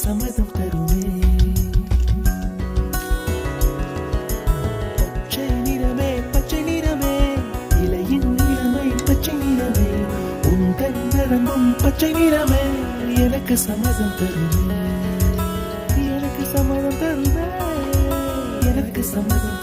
சம்மதம் தருமே. பச்சை நிறமே பச்சை நிறமே, இலையின் நிறமை பச்சை நிறமே, உங்கள் நரம்பும் பச்சை நிறமே, எனக்கு சம்மதம் தருமே, எனக்கு சம்மதம் தருமே, எனக்கு சம்மதம்